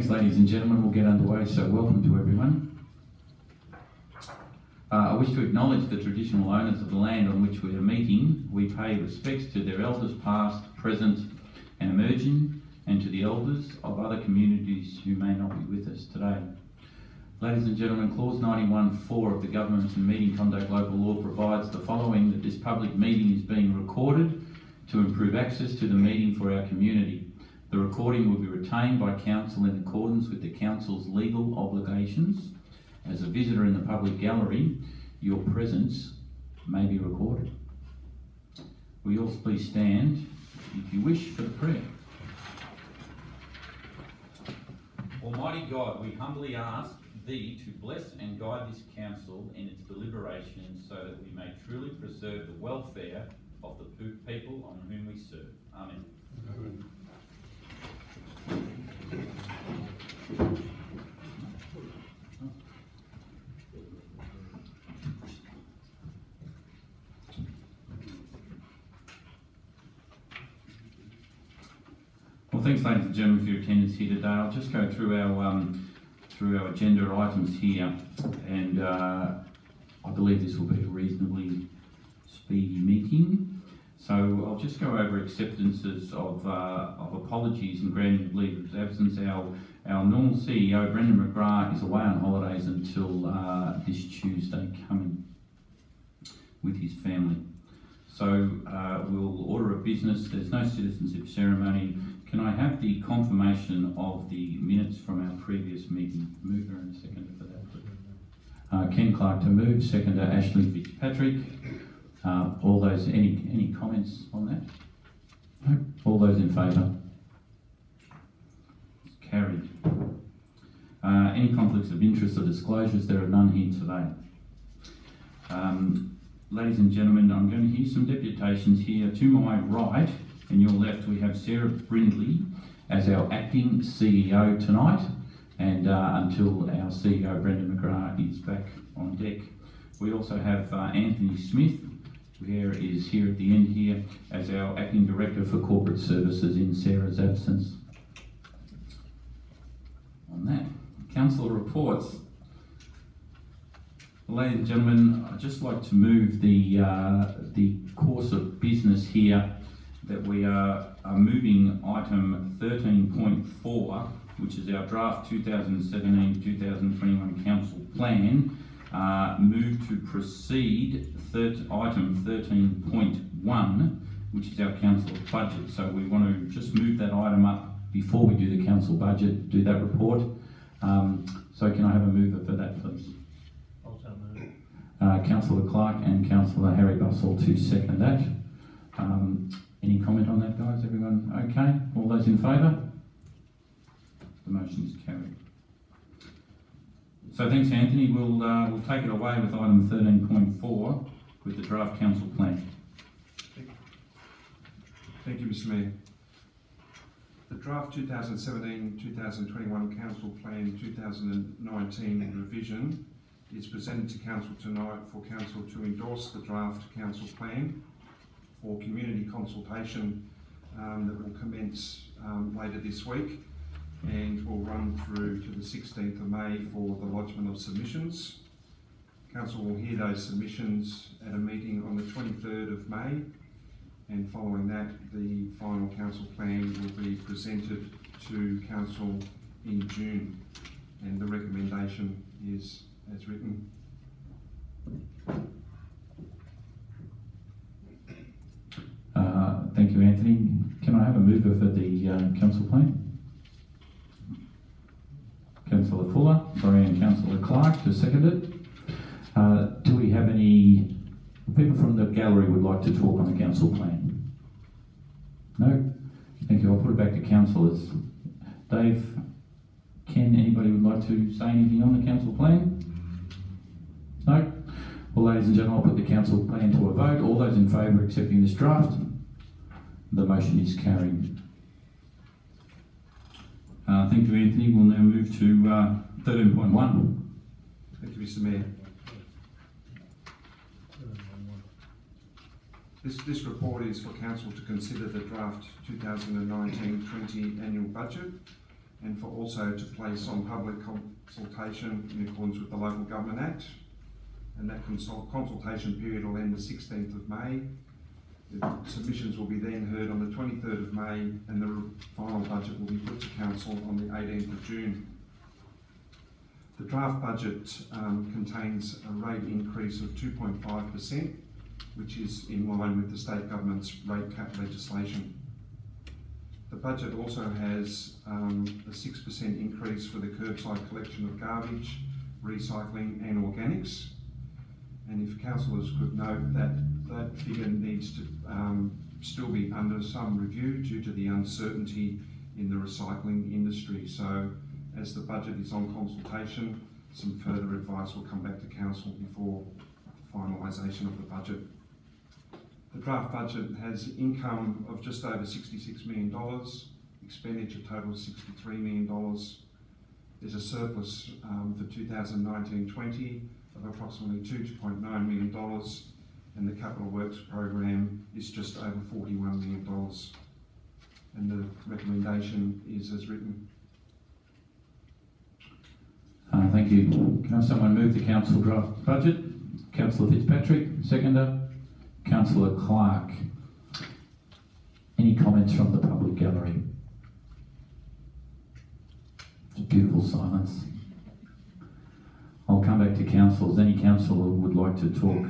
Thanks, ladies and gentlemen. We'll get underway, so welcome to everyone. I wish to acknowledge the traditional owners of the land on which we are meeting. We pay respects to their elders past, present and emerging, and to the elders of other communities who may not be with us today. Ladies and gentlemen, Clause 91(4) of the Government and Meeting Conduct Local Law provides the following: that this public meeting is being recorded to improve access to the meeting for our community. The recording will be retained by Council in accordance with the Council's legal obligations. As a visitor in the public gallery, your presence may be recorded. Will you all please stand, if you wish, for the prayer? Almighty God, we humbly ask Thee to bless and guide this Council in its deliberations so that we may truly preserve the welfare of the people on whom we serve. Amen. Amen. Well, thanks, ladies and gentlemen, for your attendance here today. I'll just go through our agenda items here, and I believe this will be a reasonably speedy meeting. So I'll just go over acceptances of apologies and granting of leave of absence. Our normal CEO, Brendan McGrath, is away on holidays until this Tuesday coming with his family. So we'll order a business. There's no citizenship ceremony. Can I have the confirmation of the minutes from our previous meeting? Mover and seconder for that, please. Ken Clark to move, seconder Ashley Fitzpatrick. All those, any comments on that? No? All those in favour? It's carried. Any conflicts of interest or disclosures? There are none here today. Ladies and gentlemen, I'm going to hear some deputations here. To my right and your left, we have Sarah Brindley as our acting CEO tonight, and until our CEO Brendan McGrath is back on deck. We also have Anthony Smith, who is here at the end here, as our acting director for corporate services in Sarah's absence. On that, councillor reports. Ladies and gentlemen, I'd just like to move the course of business here, that we are moving item 13.4, which is our draft 2017-2021 council plan, move to proceed item 13.1, which is our council budget. So we want to just move that item up before we do the council budget, do that report. So can I have a mover for that, please? Councillor Clark and Councillor Harry Bussell to second that. Any comment on that, guys? Everyone okay? All those in favour? The motion is carried. So thanks, Anthony. We'll take it away with item 13.4 with the draft council plan. Thank you, Mr. Mayor. The draft 2017-2021 council plan 2019 revision is presented to council tonight for council to endorse the draft council plan for community consultation that will commence later this week and will run through to the 16th of May for the lodgement of submissions. Council will hear those submissions at a meeting on the 23rd of May, and following that the final council plan will be presented to council in June, and the recommendation is as written. Thank you, Anthony. Can I have a mover for the council plan? Councillor Fuller, sorry, and Councillor Clark to second it. Do we have any people from the gallery would like to talk on the council plan? No? Thank you. I'll put it back to councillors. Dave, Ken, anybody would like to say anything on the council plan? No? Well, ladies and gentlemen, I'll put the council plan to a vote. All those in favour of accepting this draft? The motion is carried. Thank you, Anthony. We'll now move to 13.1. Thank you, Mr. Mayor. This report is for council to consider the draft 2019-20 annual budget and for also to place on public consultation in accordance with the Local Government Act. And that consultation period will end the 16th of May. The submissions will be then heard on the 23rd of May, and the final budget will be put to Council on the 18th of June. The draft budget contains a rate increase of 2.5%, which is in line with the state government's rate cap legislation. The budget also has a 6% increase for the curbside collection of garbage, recycling and organics. And if councillors could note that that figure needs to still be under some review due to the uncertainty in the recycling industry. So as the budget is on consultation, some further advice will come back to council before finalisation of the budget. The draft budget has income of just over $66 million, expenditure total of $63 million. There's a surplus for 2019-20 of approximately $2.9 million, and the capital works program is just over $41 million. And the recommendation is as written. Thank you. Can someone move the council draft budget? Councillor Fitzpatrick, seconder. Councillor Clark. Any comments from the public gallery? It's beautiful silence. I'll come back to councillors. Any councillor would like to talk?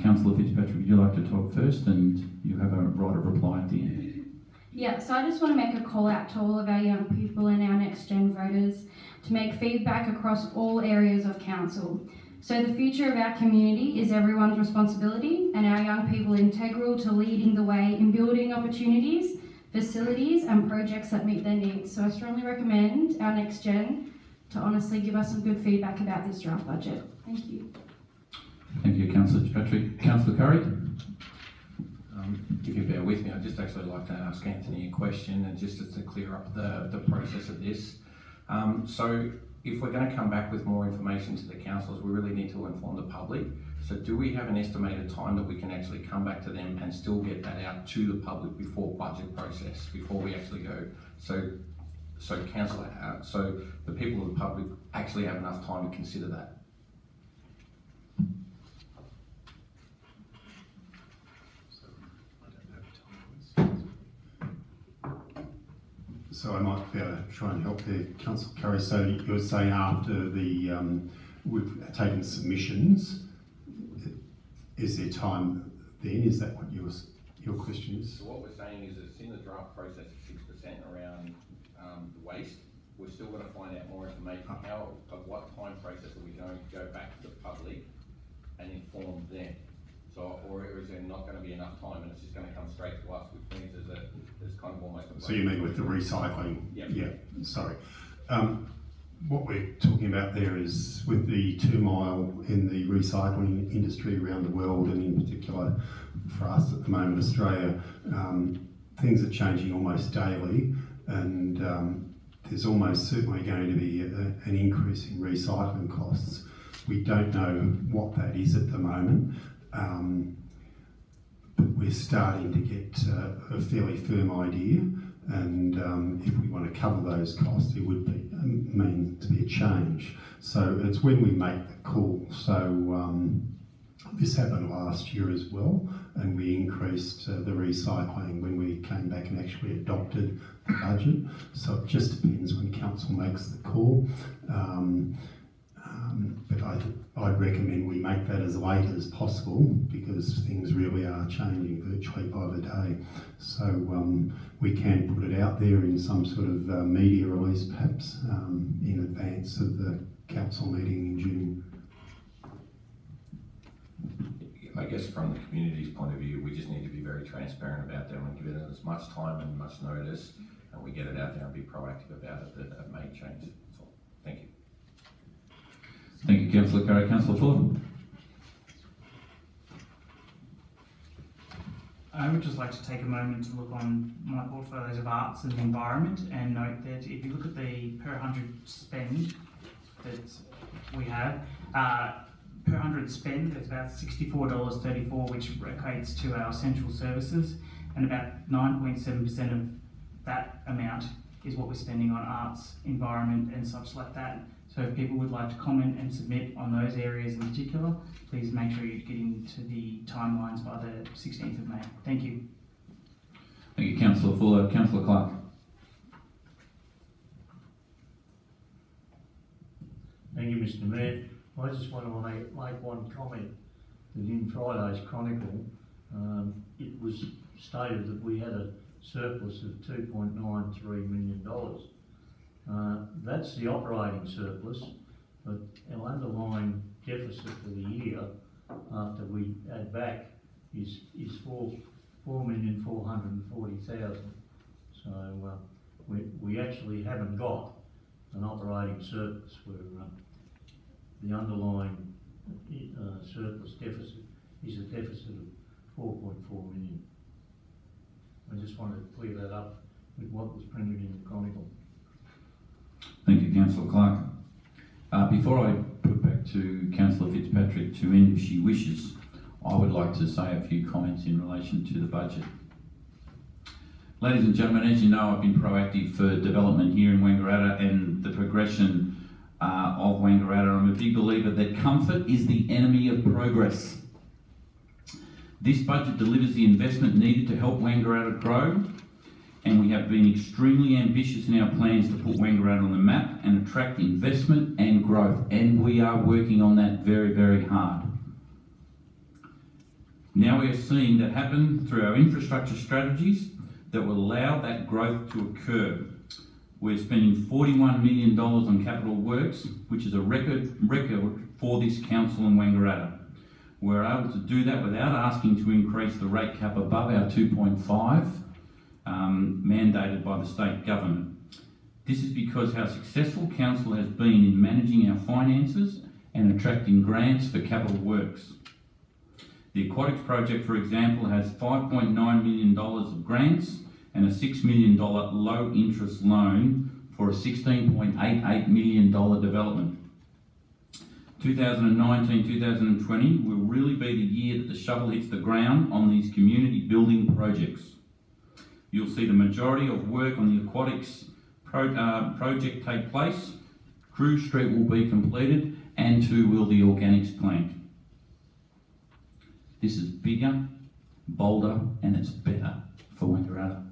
Councillor Fitzpatrick, would you like to talk first, and you have a right of reply at the end? Yeah, so I just want to make a call out to all of our young people and our next gen voters to make feedback across all areas of council. So the future of our community is everyone's responsibility, and our young people are integral to leading the way in building opportunities, facilities and projects that meet their needs. So I strongly recommend our next gen to honestly give us some good feedback about this draft budget. Thank you. Thank you, Councillor Fitzpatrick. Councillor Curry? If you bear with me, I'd just actually like to ask Anthony a question, and just to clear up the process of this. So if we're going to come back with more information to the councillors, we really need to inform the public. So do we have an estimated time that we can actually come back to them and still get that out to the public before budget process, before we actually go? So councillor, so the people of the public actually have enough time to consider that. So I might be able to try and help there, Councillor Curry. So you were saying after the we've taken submissions, is there time then? Is that what your question is? So what we're saying is it's in the draft process of 6% around the waste. We're still going to find out more information. Of what time process are we going to go back to the public and inform them? So, or is there not going to be enough time and it's just going to come straight to us, which means there's kind of almost a... So you mean with the recycling? Yep. Yeah, sorry. What we're talking about there is with the 2 mile in the recycling industry around the world, and in particular for us at the moment, Australia, things are changing almost daily, and there's almost certainly going to be an increase in recycling costs. We don't know what that is at the moment. But we're starting to get a fairly firm idea, and if we want to cover those costs, there would be mean to be a change. So it's when we make the call. So this happened last year as well, and we increased the recycling when we came back and actually adopted the budget. So it just depends when council makes the call. But I'd recommend we make that as late as possible, because things really are changing virtually by the day. So we can put it out there in some sort of media release, perhaps, in advance of the council meeting in June. I guess from the community's point of view, we just need to be very transparent about them and give it as much time and much notice, and we get it out there and be proactive about it, that it may change. That's all. Thank you. Thank you, Councillor Curry. Councillor Fuller? I would just like to take a moment to look on my portfolios of arts and the environment and note that if you look at the per 100 spend that we have, per 100 spend, there's about $64.34, which equates to our essential services, and about 9.7% of that amount is what we're spending on arts, environment and such like that. So if people would like to comment and submit on those areas in particular, please make sure you get into the timelines by the 16th of May. Thank you. Thank you, Councillor Fuller. Councillor Clark. Thank you, Mr. Mayor. I just want to make one comment that in Friday's Chronicle, it was stated that we had a surplus of $2.93 million. That's the operating surplus, but our underlying deficit for the year, after we add back, is $4,440,000. So we actually haven't got an operating surplus where the underlying surplus deficit is a deficit of 4.4 million. I just wanted to clear that up with what was printed in the Chronicle. Thank you, Councillor Clark. Before I put back to Councillor Fitzpatrick to end if she wishes, I would like to say a few comments in relation to the budget. Ladies and gentlemen, as you know, I've been proactive for development here in Wangaratta and the progression of Wangaratta. I'm a big believer that comfort is the enemy of progress. This budget delivers the investment needed to help Wangaratta grow, and we have been extremely ambitious in our plans to put Wangaratta on the map and attract investment and growth, and we are working on that very, very hard. Now we are seeing that happen through our infrastructure strategies that will allow that growth to occur. We're spending $41 million on capital works, which is a record for this council in Wangaratta. We're able to do that without asking to increase the rate cap above our 2.5 mandated by the state government. This is because how successful council has been in managing our finances and attracting grants for capital works. The aquatics project, for example, has $5.9 million of grants and a $6 million low interest loan for a $16.88 million development. 2019-2020 will really be the year that the shovel hits the ground on these community building projects. You'll see the majority of work on the aquatics project take place. Cruise Street will be completed, and too will the organics plant. This is bigger, bolder, and it's better for Wangaratta.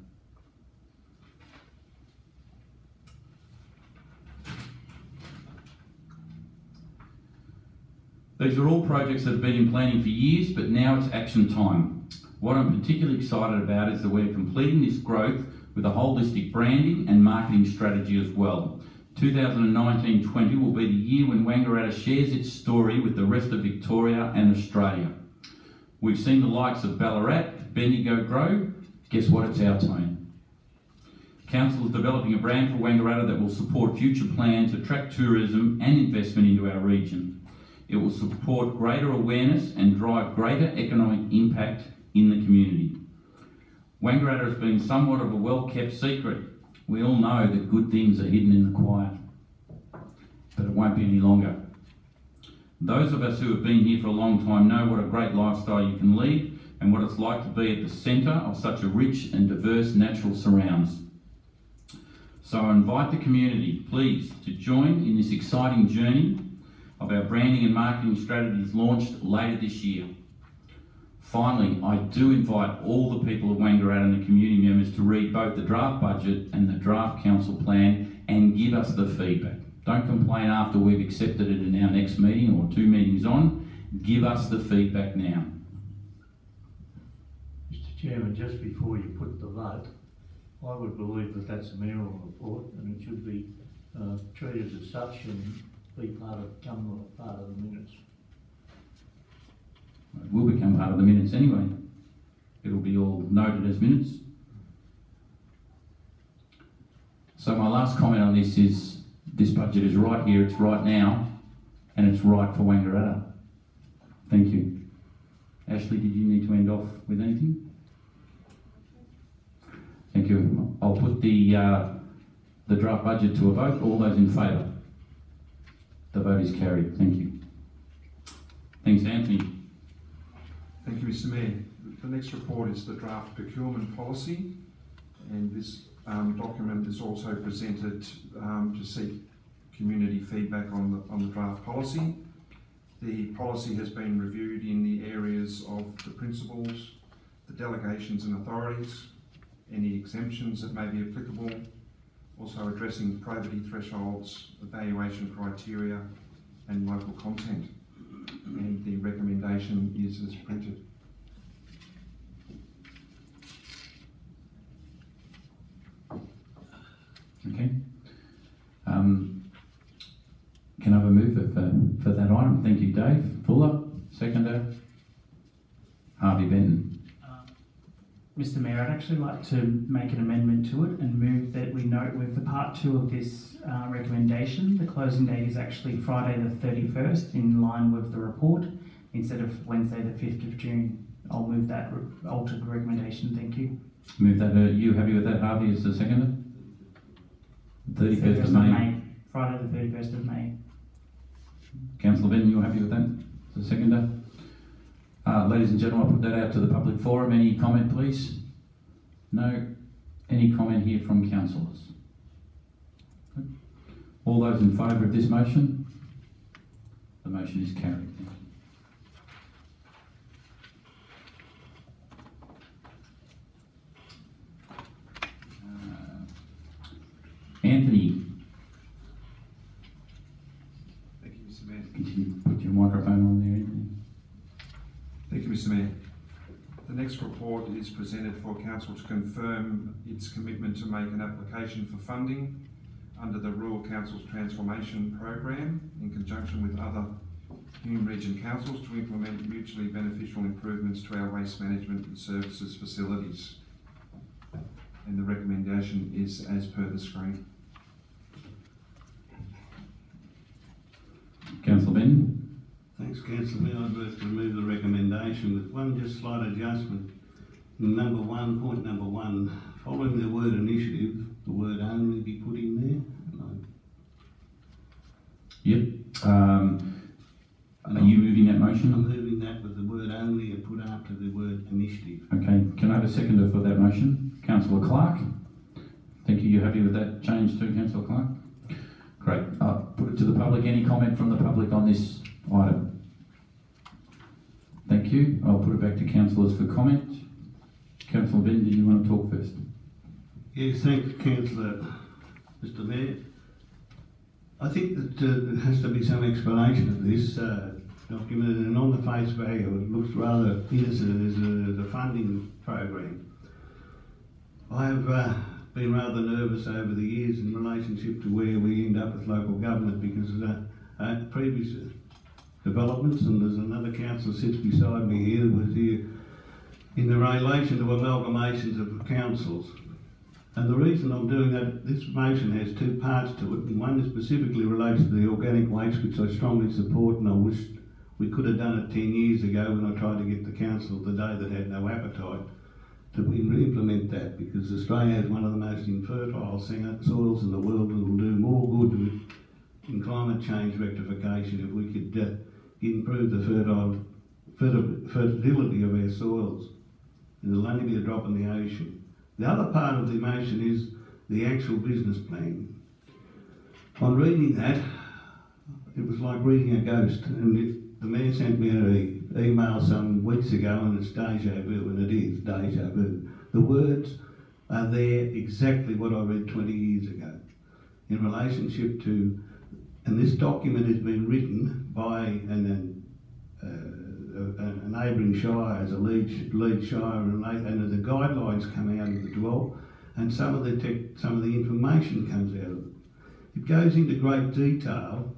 These are all projects that have been in planning for years, but now it's action time. What I'm particularly excited about is that we're completing this growth with a holistic branding and marketing strategy as well. 2019-20 will be the year when Wangaratta shares its story with the rest of Victoria and Australia. We've seen the likes of Ballarat, Bendigo grow. Guess what? It's our turn. Council is developing a brand for Wangaratta that will support future plans, attract tourism and investment into our region. It will support greater awareness and drive greater economic impact in the community. Wangaratta has been somewhat of a well-kept secret. We all know that good things are hidden in the quiet, but it won't be any longer. Those of us who have been here for a long time know what a great lifestyle you can lead and what it's like to be at the centre of such a rich and diverse natural surrounds. So I invite the community, please, to join in this exciting journey of our branding and marketing strategies launched later this year. Finally, I do invite all the people of Wangaratta and the community members to read both the draft budget and the draft council plan and give us the feedback. Don't complain after we've accepted it in our next meeting or 2 meetings on. Give us the feedback now. Mr. Chairman, just before you put the vote, I would believe that that's a mayoral report and it should be treated as such and become part of the minutes. It will become part of the minutes anyway. It'll be all noted as minutes. So my last comment on this is this budget is right here, it's right now, and it's right for Wangaratta. Thank you. Ashley, did you need to end off with anything? Thank you. I'll put the draft budget to a vote. All those in favour? The vote is carried. Thank you. Thanks, Anthony. Thank you, Mr. Mayor. The next report is the draft procurement policy, and this document is also presented to seek community feedback on the draft policy. The policy has been reviewed in the areas of the principles, the delegations and authorities, any exemptions that may be applicable, also addressing probity thresholds, evaluation criteria and local content. And the recommendation is as printed. Okay. Can I have a mover for that item? Thank you, Dave. Fuller, seconder. Harvey Benton. Mr Mayor, I'd actually like to make an amendment to it and move that we note with the part 2 of this recommendation, the closing date is actually Friday the 31st in line with the report instead of Wednesday the 5th of June. I'll move that altered recommendation, thank you. Move that. Are you happy with that, Harvey, as the seconder? 31st of May. Friday the 31st of May. Councillor Benton, you're happy with that? The seconder? Ladies and gentlemen, I'll put that out to the public forum. Any comment, please? No? Any comment here from councillors? All those in favour of this motion? The motion is carried. Anthony. Thank you, Mr Mayor. Continue to put your microphone on there, Anthony. Thank you, Mr Mayor. The next report is presented for Council to confirm its commitment to make an application for funding under the Rural Council's Transformation Program in conjunction with other Hume Region councils to implement mutually beneficial improvements to our waste management and services facilities. And the recommendation is as per the screen. Councillor Benton. Thanks, Councillor Mayor. I'd like to remove the recommendation with one just slight adjustment. Number 1, point number 1, following the word initiative, the word only be put in there. Yep. Are you moving that motion? I'm moving that with the word only and put after the word initiative. Okay. Can I have a seconder for that motion? Councillor Clark. Thank you. You're happy with that change too, Councillor Clark? Great. I'll put it to the public. Any comment from the public on this item? Thank you. I'll put it back to councillors for comment. Councillor Benton, did you want to talk first? Yes, thanks, Councillor. Mr Mayor. I think that there has to be some explanation of this document, and on the face value it looks rather innocent as a funding program. I have been rather nervous over the years in relationship to where we end up with local government because of previous developments, and there's another councillor sits beside me here that was here in the relation to amalgamations of councils. And the reason I'm doing that, this motion has 2 parts to it, and one specifically relates to the organic waste, which I strongly support, and I wish we could have done it 10 years ago when I tried to get the council today that had no appetite to implement that, because Australia has one of the most infertile soils in the world and will do more good in climate change rectification if we could improve the fertility of our soils. And it'll only be a drop in the ocean. The other part of the motion is the actual business plan. On reading that, it was like reading a ghost, and the mayor sent me an email some weeks ago, and it's deja vu, and it is deja vu. The words are there exactly what I read 20 years ago in relationship to, and this document has been written by a neighbouring shire as a lead shire, and the guidelines come out of the 12, and some of the information comes out of it. It goes into great detail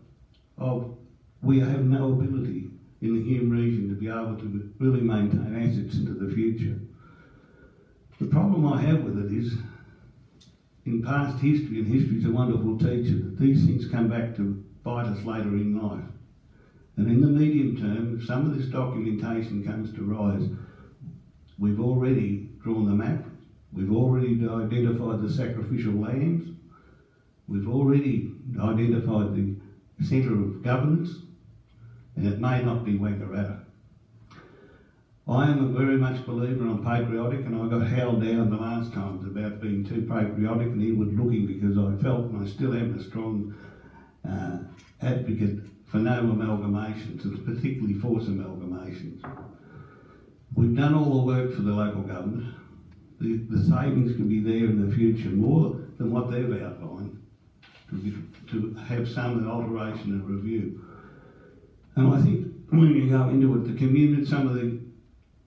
of we have no ability in the Hume region to be able to really maintain assets into the future. The problem I have with it is, in past history, and history's a wonderful teacher, that these things come back to bite us later in life. And in the medium term, if some of this documentation comes to rise, we've already drawn the map, we've already identified the sacrificial lambs, we've already identified the centre of governance, and it may not be Wangaratta. I am a very much believer I'm patriotic, and I got held down the last times about being too patriotic and inward looking, because I felt, and I still am, a strong advocate for no amalgamations, and particularly forced amalgamations. We've done all the work for the local government. The savings can be there in the future, more than what they've outlined, to have some alteration and review. And I think when you go into it, the community, some of the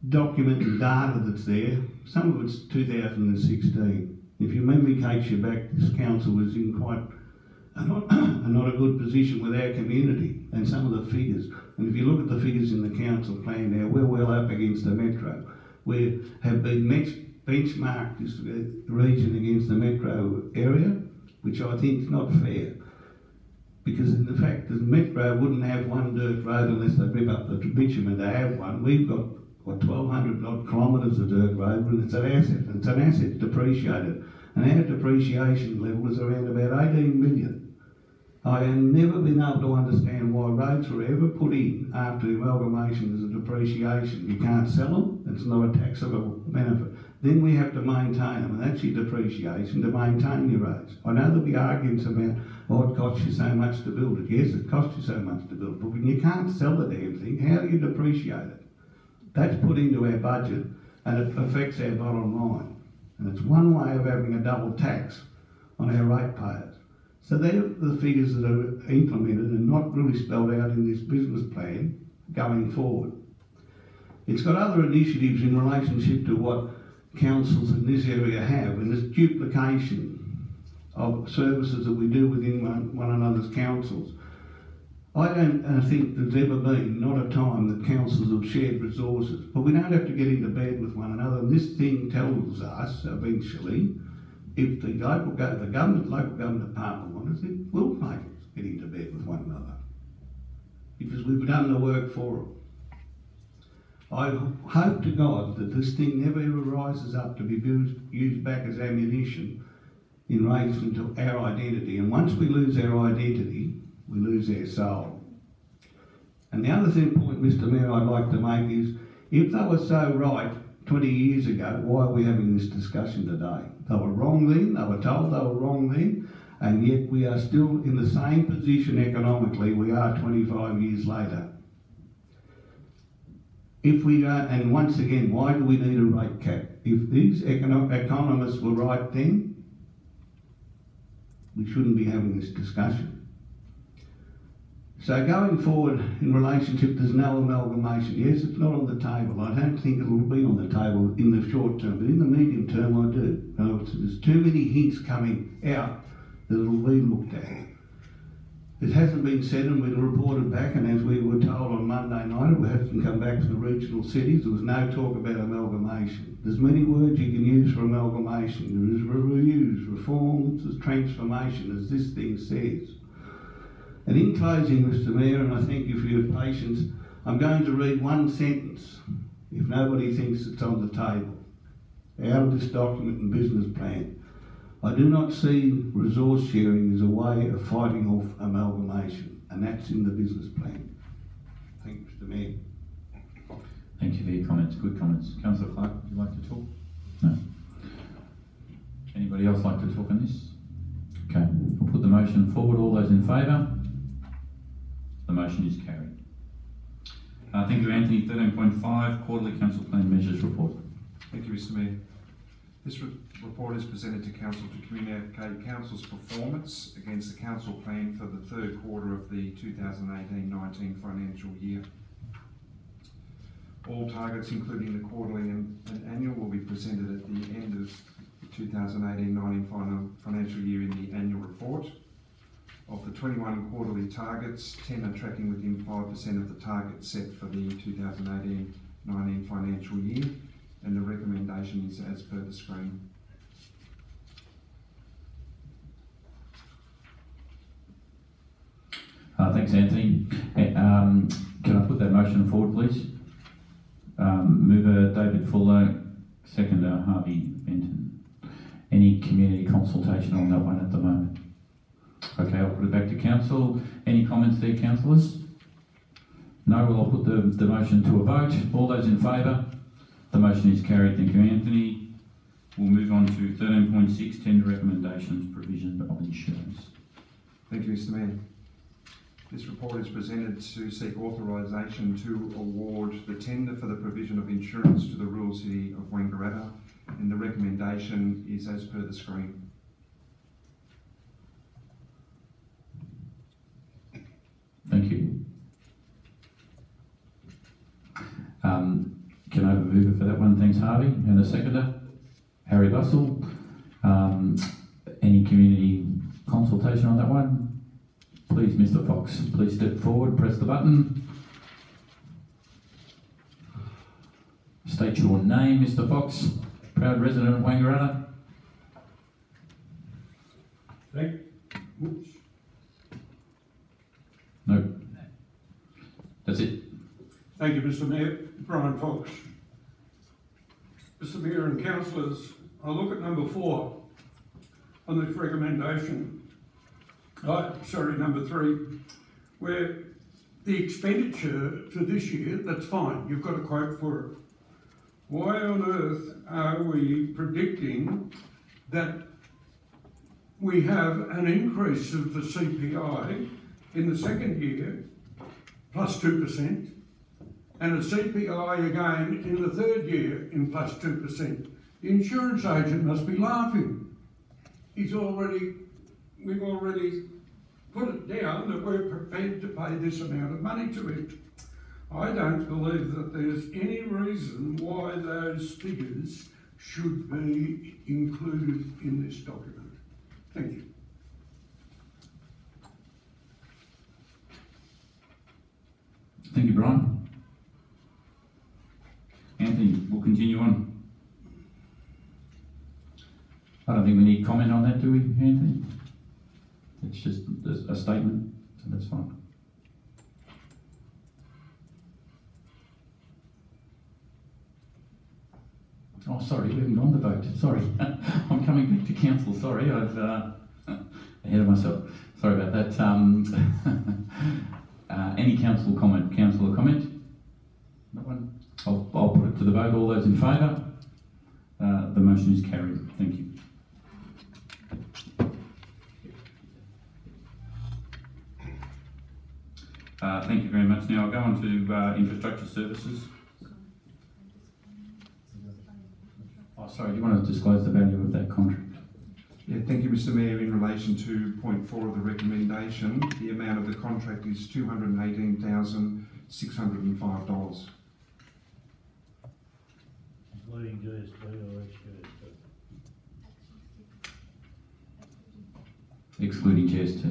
document and data that's there, some of it's 2016. If your memory takes you back, this council was in quite not a good position with our community and some of the figures. And if you look at the figures in the council plan now, we're well up against the metro. We have been benchmarked this region against the metro area, which I think is not fair. Because in fact, the metro wouldn't have one dirt road unless they rip up the bitumen to have one. We've got 1,200 odd kilometres of dirt road, and it's an asset. It's an asset depreciated, and our depreciation level is around about 18 million. I have never been able to understand why roads were ever put in after amalgamation as a depreciation. You can't sell them; it's not a taxable benefit. Then we have to maintain them, and that's your depreciation, to maintain your roads. I know there'll be arguments about, oh, it costs you so much to build it. Yes, it costs you so much to build it, but when you can't sell the damn thing, how do you depreciate it? That's put into our budget, and it affects our bottom line. And it's one way of having a double tax on our ratepayers. So they're the figures that are implemented and not really spelled out in this business plan going forward. It's got other initiatives in relationship to what councils in this area have, and this duplication of services that we do within one another's councils. I don't think there's ever been, not a time, that councils have shared resources, but we don't have to get into bed with one another. And this thing tells us eventually, if the local government department wants it, will make us get into bed with one another, because we've done the work for them. I hope to God that this thing never ever rises up to be used back as ammunition in relation to our identity. And once we lose our identity, we lose our soul. And the other point, Mr. Mayor, I'd like to make is, if they were so right 20 years ago, why are we having this discussion today? They were wrong then, they were told they were wrong then, and yet we are still in the same position economically we are 25 years later. If we are, and once again, why do we need a rate cap? If these economists were right then, we shouldn't be having this discussion. So going forward in relationship, there's no amalgamation. Yes, it's not on the table. I don't think it'll be on the table in the short term, but in the medium term I do. There's too many hints coming out that it'll be looked at. It hasn't been said and been reported back, and as we were told on Monday night, it hasn't come back to the regional cities. There was no talk about amalgamation. There's many words you can use for amalgamation. There is reviews, reforms, there's transformation, as this thing says. And in closing, Mr. Mayor, and I thank you for your patience, I'm going to read one sentence, if nobody thinks it's on the table, out of this document and business plan. I do not see resource sharing as a way of fighting off amalgamation, and that's in the business plan. Thank you, Mr. Mayor. Thank you for your comments. Good comments. Councillor Clark, would you like to talk? No. Anybody else like to talk on this? Okay, we'll put the motion forward. All those in favour? The motion is carried. Thank you, Anthony. 13.5, Quarterly Council Plan Measures Report. Thank you, Mr. Mayor. This report is presented to Council to communicate Council's performance against the Council plan for the third quarter of the 2018-19 financial year. All targets, including the quarterly and annual, will be presented at the end of the 2018-19 financial year in the annual report. Of the 21 quarterly targets, 10 are tracking within 5% of the target set for the 2018-19 financial year, and the recommendation is as per the screen. Thanks, Anthony. Can I put that motion forward, please? Mover David Fuller, seconder Harvey Benton. Any community consultation on that one at the moment? Okay, I'll put it back to council. Any comments there, councillors? No, well, I'll put the motion to a vote. All those in favour? The motion is carried. Thank you, Anthony. We'll move on to 13.6, tender recommendations, provision of insurance. Thank you, Mr. Mayor. This report is presented to seek authorisation to award the tender for the provision of insurance to the rural city of Wangaratta, and the recommendation is as per the screen. Thank you. Can I have a mover for that one? Thanks, Harvey. And a seconder? Harry Bussell. Any community consultation on that one? Please, Mr. Fox, please step forward, press the button. State your name, Mr. Fox, proud resident of Wangaratta. No. That's it. Thank you, Mr. Mayor. Brian Fox. Mr. Mayor and councillors, I look at number 4 on this recommendation. Number 3, where the expenditure for this year, that's fine, you've got a quote for it. Why on earth are we predicting that we have an increase of the CPI in the second year plus 2%, and a CPI again in the third year in plus 2%? The insurance agent must be laughing. We've already put it down that we're prepared to pay this amount of money to it. I don't believe that there's any reason why those figures should be included in this document. Thank you. Thank you, Brian. Anthony, we'll continue on. I don't think we need comment on that, do we, Anthony? It's just a statement, so that's fine. Oh, sorry, we haven't gone to vote. Sorry, I'm coming back to council. Sorry, I've ahead of myself. Sorry about that. Any council comment? Councillor comment? That one? I'll put it to the vote. All those in favour? The motion is carried. Thank you. Thank you very much. Now I'll go on to infrastructure services. Oh, sorry, do you want to disclose the value of that contract? Yeah, thank you, Mr. Mayor. In relation to point 4 of the recommendation, the amount of the contract is $218,605. Including GST or ex-GST? Excluding GST.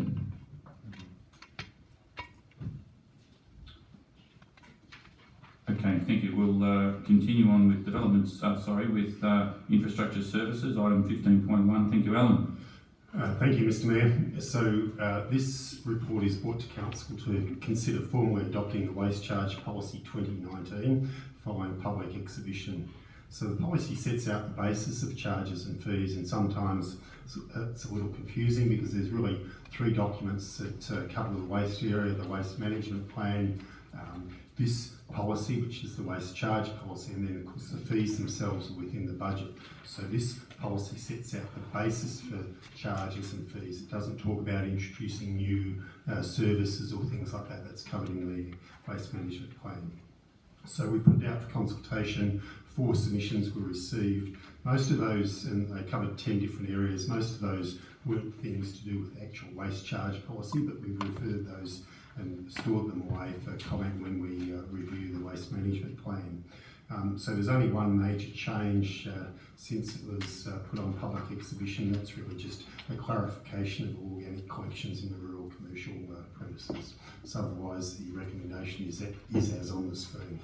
Okay, thank you. We'll continue on with developments, with infrastructure services, item 15.1. Thank you, Alan. Thank you, Mr. Mayor. So this report is brought to Council to consider formally adopting the Waste Charge Policy 2019 following public exhibition. So the policy sets out the basis of charges and fees, and sometimes it's a little confusing because there's really 3 documents that cover the waste area: the waste management plan, this policy, which is the waste charge policy, and then of course the fees themselves are within the budget. So this policy sets out the basis for charges and fees. It doesn't talk about introducing new services or things like that. That's covered in the waste management plan. So we put it out for consultation. 4 submissions were received. Most of those, and they covered 10 different areas, most of those weren't things to do with the actual waste charge policy, but we've referred those and stored them away for comment when we review the waste management plan. So there's only one major change since it was put on public exhibition. That's really just a clarification of organic collections in the rural commercial premises. So otherwise the recommendation is as on the screen.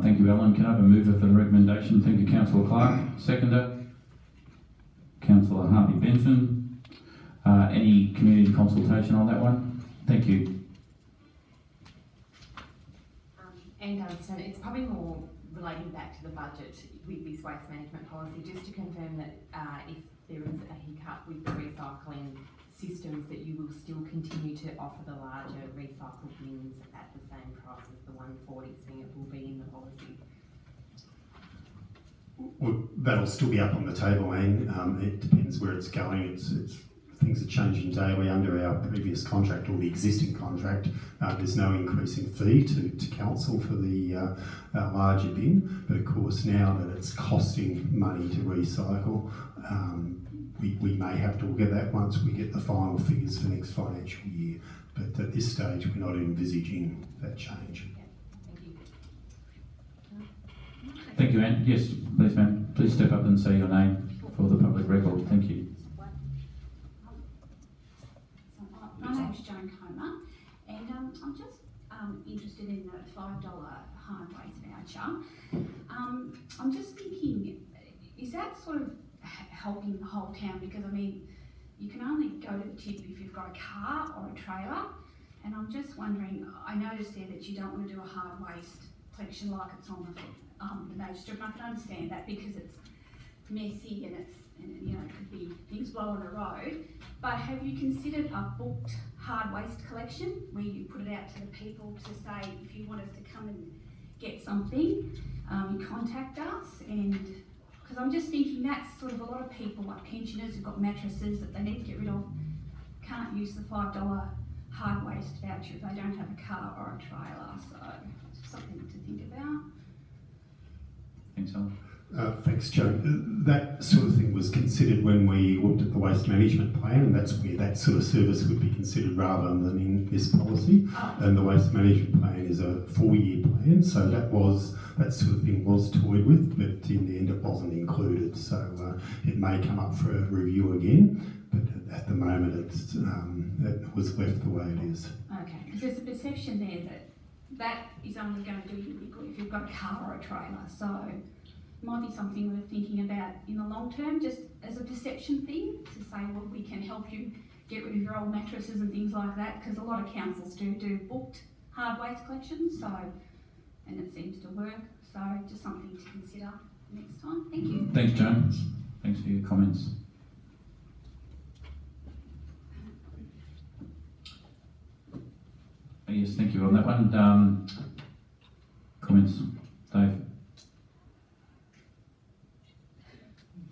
Thank you, Alan. Can I have a mover for the recommendation? Thank you, Councillor Clark. Seconder? Councillor Harvey Benson. Any community consultation on that one? Thank you. And understand it's probably more relating back to the budget with this waste management policy, just to confirm that if there is a hiccup with the recycling systems that you will still continue to offer the larger recycled bins at the same price as the 140, seeing it will be in the policy? Well, that'll still be up on the table, and it depends where it's going. It's things are changing daily under our previous contract or the existing contract. There's no increase in fee to council for the larger bin, but of course now that it's costing money to recycle, we may have to look at that once we get the final figures for next financial year. But at this stage, we're not envisaging that change. Thank you, Anne. Yes, please, ma'am. Please step up and say your name for the public record. Thank you. My name's Joan Comer, and I'm just interested in the $5 hard waste voucher. I'm just thinking, is that sort of helping the whole town? Because I mean, you can only go to the tip if you've got a car or a trailer, and I'm just wondering, I noticed there that you don't want to do a hard waste collection like it's on the major strip. I can understand that because it's messy and you know, it could be things blow on the road. But have you considered a booked hard waste collection where you put it out to the people to say, if you want us to come and get something, you contact us? And because I'm just thinking that's sort of a lot of people, like pensioners who've got mattresses that they need to get rid of, can't use the $5 hard waste voucher if they don't have a car or a trailer. So it's something to think about. Thanks, Alan. Thanks, Joe. That sort of thing was considered when we looked at the waste management plan, and that's where that sort of service would be considered rather than in this policy. And the waste management plan is a 4-year plan, so that sort of thing was toyed with, but in the end it wasn't included. So it may come up for a review again, but at the moment it was left the way it is. Okay, because there's a perception there that is only going to do you good if you've got a car or a trailer. So might be something we're thinking about in the long term, just as a perception thing, to say, well, we can help you get rid of your old mattresses and things like that, because a lot of councils do booked hard waste collections, so, and it seems to work, so just something to consider next time. Thank you. Thanks, Joan. Thanks for your comments. Yes, thank you on that one. Comments, Dave?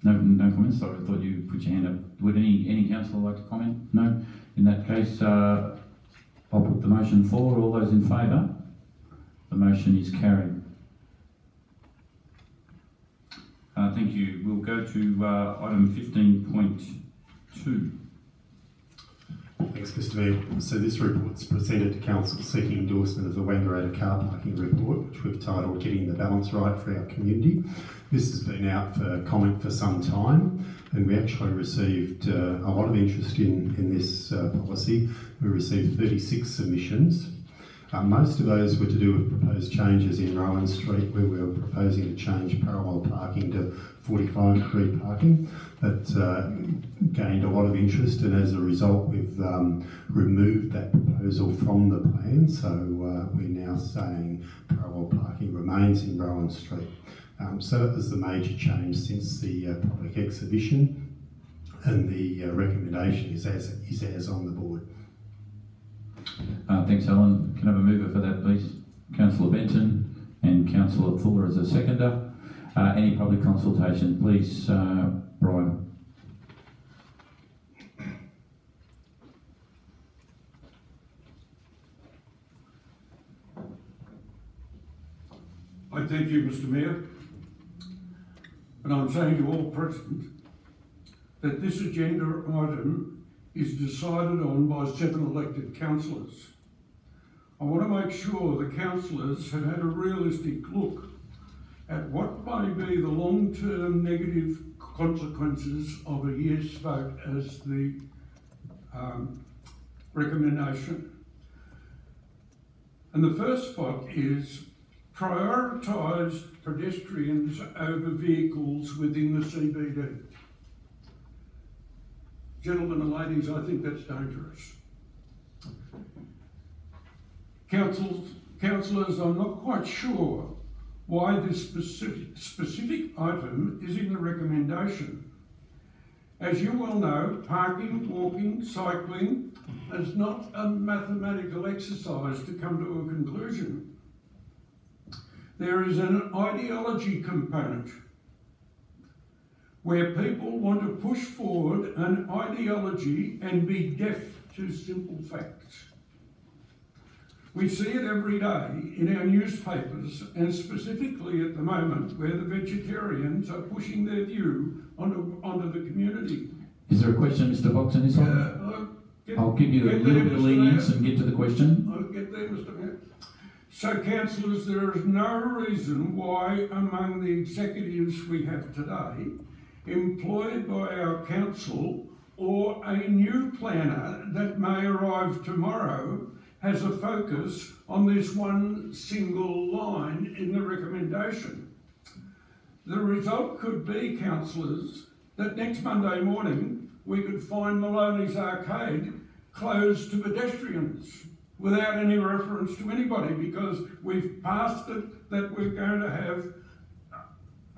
No comments. Sorry, I thought you put your hand up. Would any councillor like to comment? No. In that case, I'll put the motion forward. All those in favour? The motion is carried. Thank you. We'll go to item 15.2. Thanks, Mr Mayor. So this report's presented to Council seeking endorsement of the Wangaratta car parking report, which we've titled Getting the Balance Right for Our Community. This has been out for comment for some time, and we actually received a lot of interest in this policy. We received 36 submissions. Most of those were to do with proposed changes in Rowan Street, where we were proposing to change parallel parking to 45-degree parking. That gained a lot of interest, and as a result we've removed that proposal from the plan, so we're now saying parallel parking remains in Rowan Street. So that was the major change since the public exhibition, and the recommendation is as on the board. Thanks, Alan. Can I have a mover for that, please? Councillor Benton and Councillor Fuller as a seconder. Any public consultation, please, Brian. I thank you, Mr Mayor, and I'm saying to all present that this agenda item is decided on by 7 elected councillors. I want to make sure the councillors have had a realistic look at what may be the long-term negative consequences of a yes vote as the recommendation. And the first spot is prioritise pedestrians over vehicles within the CBD. Gentlemen and ladies, I think that's dangerous. Councillors, I'm not quite sure why this specific item is in the recommendation. As you well know, parking, walking, cycling is not a mathematical exercise to come to a conclusion. There is an ideology component where people want to push forward an ideology and be deaf to simple facts. We see it every day in our newspapers, and specifically at the moment where the vegetarians are pushing their view onto the community. Is there a question, Mr. Fox, on this one? I'll give you a little bit of lenience and get to the question. I'll get there, Mr. Mayor. So, councillors, there is no reason why among the executives we have today, employed by our council, or a new planner that may arrive tomorrow, has a focus on this one single line in the recommendation. The result could be, councillors, that next Monday morning we could find Maloney's Arcade closed to pedestrians without any reference to anybody, because we've passed it that we're going to have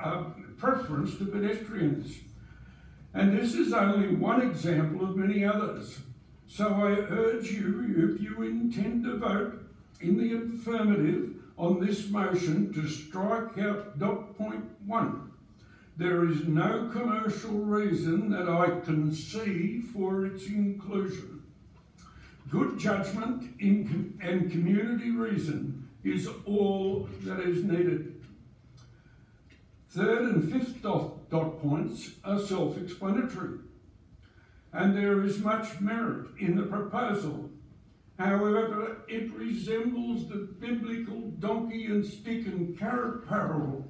a preference to pedestrians. And this is only one example of many others. So I urge you, if you intend to vote in the affirmative on this motion, to strike out dot point 1. There is no commercial reason that I can see for its inclusion. Good judgment and community reason is all that is needed. Third and fifth dot points are self-explanatory, and there is much merit in the proposal. However, it resembles the biblical donkey and stick and carrot parable.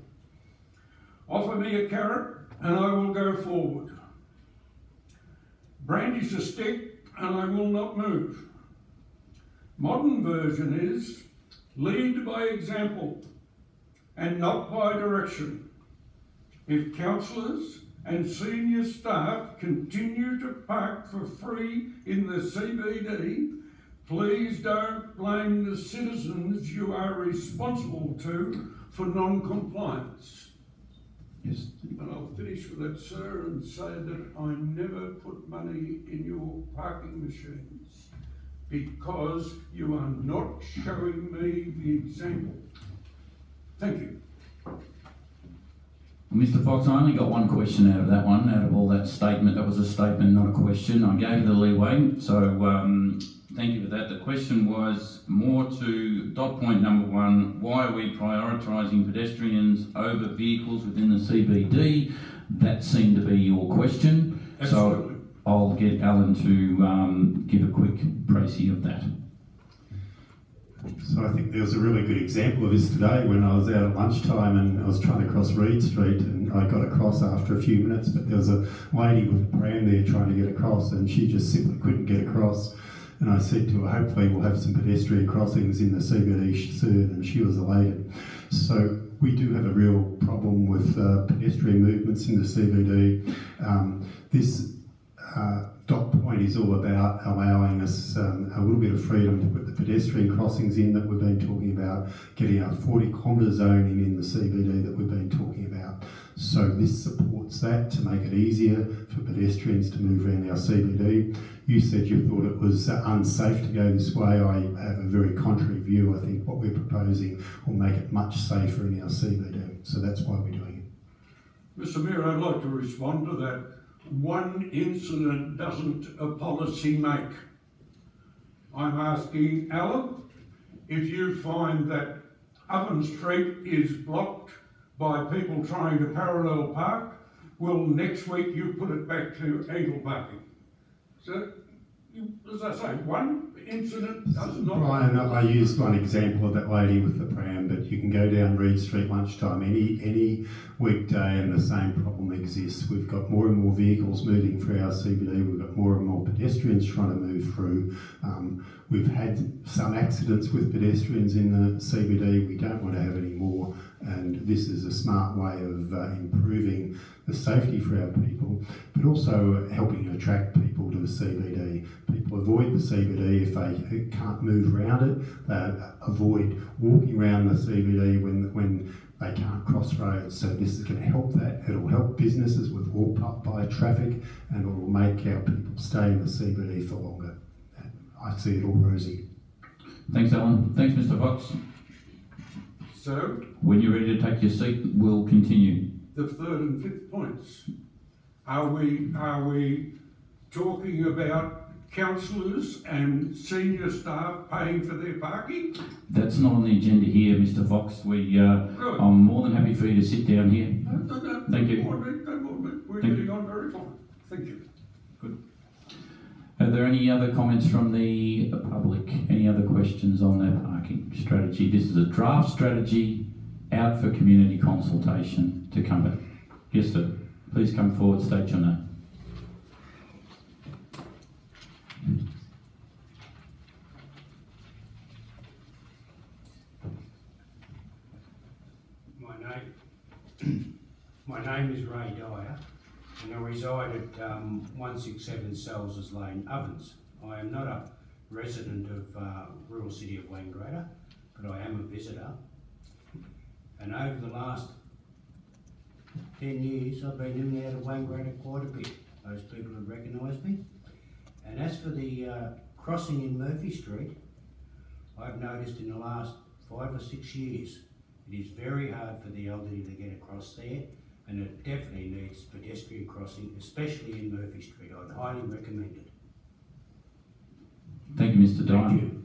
Offer me a carrot and I will go forward. Brandish a stick and I will not move. Modern version is lead by example and not by direction. If councillors and senior staff continue to park for free in the CBD, please don't blame the citizens you are responsible to for non-compliance. Yes. And I'll finish with that, sir, and say that I never put money in your parking machines because you are not showing me the example. Thank you. Mr. Fox, I only got one question out of that one, out of all that statement. That was a statement, not a question. I gave you the leeway, so thank you for that. The question was more to dot point number 1, why are we prioritising pedestrians over vehicles within the CBD? That seemed to be your question. Absolutely. So I'll get Alan to give a quick précis of that. So I think there was a really good example of this today when I was out at lunchtime and I was trying to cross Reed Street, and I got across after a few minutes, but there was a lady with a pram there trying to get across and she just simply couldn't get across. And I said to her, hopefully we'll have some pedestrian crossings in the CBD soon, and she was elated. So we do have a real problem with pedestrian movements in the CBD. This dot point is all about allowing us a little bit of freedom to put the pedestrian crossings in that we've been talking about, getting our 40-kilometre zoning in the CBD that we've been talking about. So this supports that to make it easier for pedestrians to move around our CBD. You said you thought it was unsafe to go this way. I have a very contrary view. I think what we're proposing will make it much safer in our CBD. So that's why we're doing it. Mr. Mayor, I'd like to respond to that. One incident doesn't a policy make. I'm asking Alan, if you find that Oven Street is blocked by people trying to parallel park, will next week you put it back to angle parking? So, as I say, one incident does not... Brian, I used one example of that lady with the pram, but you can go down Reed Street lunchtime any weekday and the same problem exists. We've got more and more vehicles moving through our CBD, we've got more and more pedestrians trying to move through. We've had some accidents with pedestrians in the CBD, we don't want to have any more, and this is a smart way of improving the safety for our people, but also helping to attract people to the CBD. People avoid the CBD if they can't move around it. They avoid walking around the CBD when they can't cross roads. So this is going to help that. It'll help businesses with walk-by traffic, and it will make our people stay in the CBD for longer. I see it all rosy. Thanks, Alan. Thanks, Mr. Fox. So, When you're ready to take your seat, we'll continue. the third and fifth points. Are we talking about councillors and senior staff paying for their parking? That's not on the agenda here, Mr. Fox. I'm more than happy for you to sit down here. No, Thank you. We're Thank getting on very fine. Thank you. Are there any other comments from the public? Any other questions on that parking strategy? This is a draft strategy out for community consultation to come back. Yes, sir. Please come forward, state your name. My name is Ray Dyer, and I reside at 167 Selses Lane, Ovens. I am not a resident of rural city of Wangaratta, but I am a visitor. And over the last 10 years, I've been in and out of Wangaratta quite a bit. Those people have recognised me. And as for the crossing in Murphy Street, I've noticed in the last 5 or 6 years, it is very hard for the elderly to get across there, and it definitely needs pedestrian crossing, especially in Murphy Street. I'd highly recommend it. Thank you, Mr. Dyer. Thank you.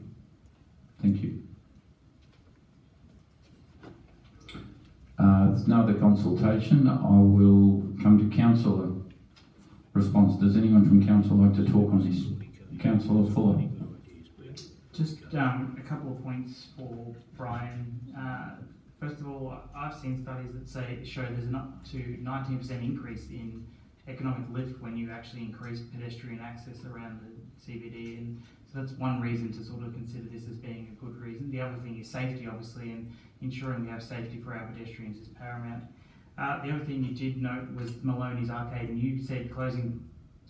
Thank you. There's no other consultation. I will come to councillor response. Does anyone from council like to talk on this? Councillor Fuller. Just a couple of points for Brian. First of all, I've seen studies that show there's an up to 19% increase in economic lift when you actually increase pedestrian access around the CBD, and so that's one reason to sort of consider this as being a good reason. The other thing is safety, obviously, and ensuring we have safety for our pedestrians is paramount. The other thing you did note was Maloney's Arcade, and you said closing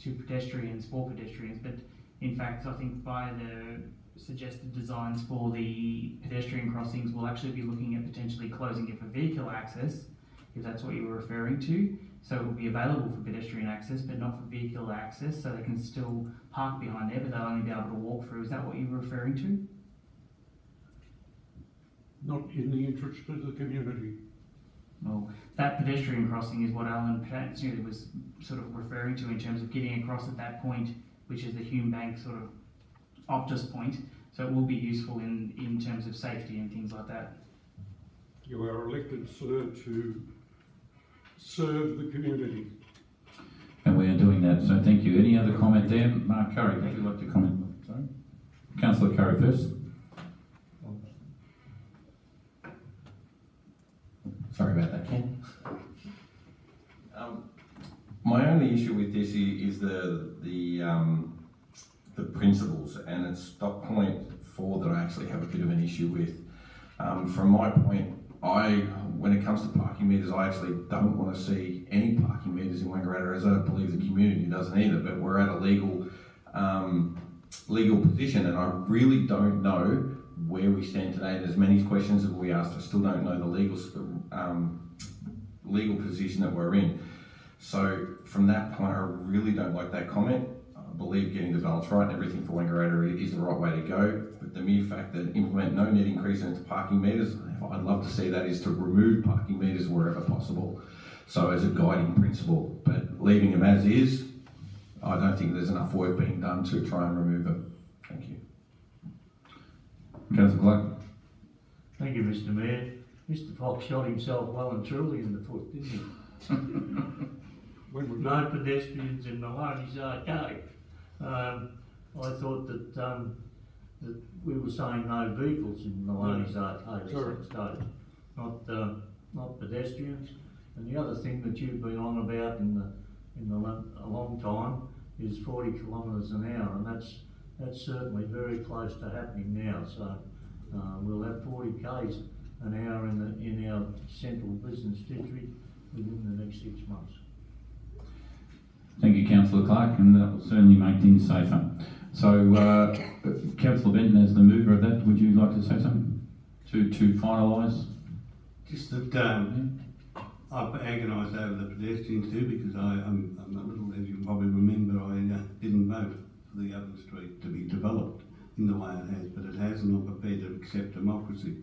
to pedestrians for pedestrians, but in fact, I think by the suggested designs for the pedestrian crossings, we'll actually be looking at potentially closing it for vehicle access, if that's what you were referring to. So it will be available for pedestrian access, but not for vehicle access, so they can still park behind there, but they'll only be able to walk through. Is that what you were referring to? Not in the interest of the community. Well, that pedestrian crossing is what Alan Patsy was sort of referring to in terms of getting across at that point, which is the Hume Bank sort of Optus point. So it will be useful in terms of safety and things like that. You are elected, sir, to serve the community. And we are doing that, so thank you. Any other comment there? Mark Curry, would you like to comment? Sorry? Councillor Curry first. Sorry about that, Ken. My only issue with this is the principles, and it's dot point 4 that I actually have a bit of an issue with. From my point, when it comes to parking meters, I actually don't want to see any parking meters in Wangaratta, as I don't believe the community doesn't either, but we're at a legal position, and I really don't know where we stand today. There's many questions that we asked. I still don't know the legal position that we're in. So from that point, I really don't like that comment. I believe getting the balance right and everything for Wangaratta is the right way to go. But the mere fact that implement no net increase into parking meters, I'd love to see that is to remove parking meters wherever possible. So as a guiding principle, but leaving them as is, I don't think there's enough work being done to try and remove them. Thank you. Councillor Clark. Thank you, Mr. Mayor. Mr. Fox shot himself well and truly in the foot, didn't he? No pedestrians in Maloney's Arcade. I thought that that we were saying no vehicles in Maloney's Arcade at some stage, not pedestrians. And the other thing that you've been on about a long time is 40 kilometres an hour, and that's certainly very close to happening now. So we'll have 40 k's an hour in our central business district within the next 6 months. Thank you, Councillor Clark, and that will certainly make things safer. So, Councillor Benton, as the mover of that, would you like to say something to finalise? Just that I've agonised over the pedestrians too, because I'm a little, as you probably remember, I didn't vote for the other street to be developed in the way it has, but it has, and I'm prepared to accept democracy.